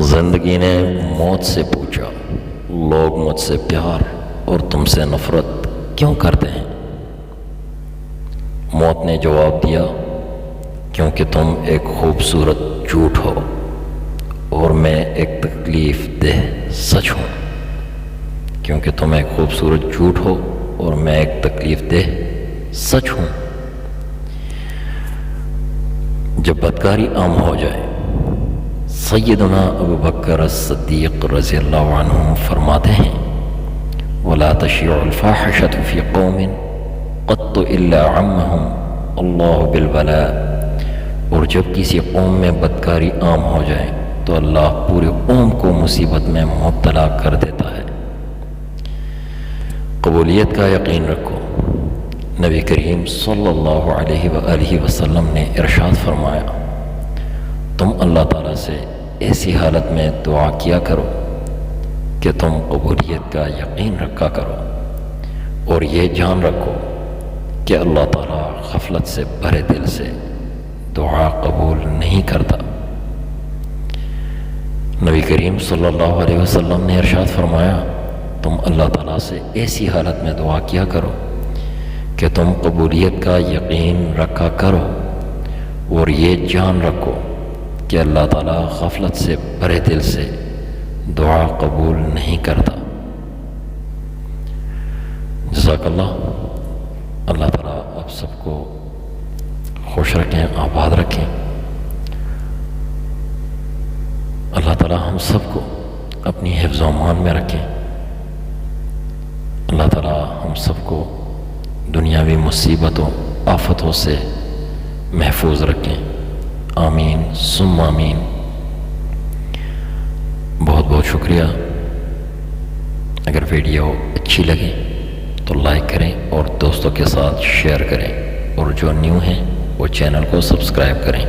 زندگی نے موت سے پوچھا، لوگ مجھ سے پیار اور تم سے نفرت کیوں کرتے ہیں؟ موت نے جواب دیا، کیونکہ تم ایک خوبصورت جھوٹ ہو اور میں ایک تکلیف دہ سچ ہوں۔ کیونکہ تم ایک خوبصورت جھوٹ ہو اور میں ایک تکلیف دہ سچ ہوں۔ جب بدکاری عام ہو جائے، سیدنا ابو بکر الصدیق رضی اللہ عنہ فرماتے ہیں، وَلَا تَشِيعُ الْفَاحِشَةُ فِي قَوْمٍ قَطُّ إِلَّا عَمَّهُمْ اللَّهُ بِالْبَلَاءِ۔ اور جب کسی قوم میں بدکاری عام ہو جائے تو اللہ پورے قوم کو مصیبت میں مبتلا کر دیتا ہے۔ قبولیت کا یقین رکھو۔ نبی کریم صلی اللہ علیہ وآلہ وسلم نے ارشاد فرمایا، تم اللہ تعالیٰ سے ایسی حالت میں دعا کیا کرو کہ تم قبولیت کا یقین رکھا کرو، اور یہ جان رکھو کہ اللہ تعالیٰ غفلت سے بھرے دل سے دعا قبول نہیں کرتا۔ نبی کریم صلی اللہ علیہ وسلم نے ارشاد فرمایا، تم اللہ تعالیٰ سے ایسی حالت میں دعا کیا کرو کہ تم قبولیت کا یقین رکھا کرو، اور یہ جان رکھو کہ اللہ تعالیٰ غفلت سے بھرے دل سے دعا قبول نہیں کرتا۔ جزاک اللہ۔ اللہ تعالیٰ آپ سب کو خوش رکھیں، آباد رکھیں۔ اللہ تعالیٰ ہم سب کو اپنی حفظ و امان میں رکھیں۔ اللہ تعالیٰ ہم سب کو دنیاوی مصیبتوں آفتوں سے محفوظ رکھیں۔ آمین ثم آمین۔ بہت بہت شکریہ۔ اگر ویڈیو اچھی لگے تو لائک کریں اور دوستوں کے ساتھ شیئر کریں، اور جو نیو ہیں وہ چینل کو سبسکرائب کریں۔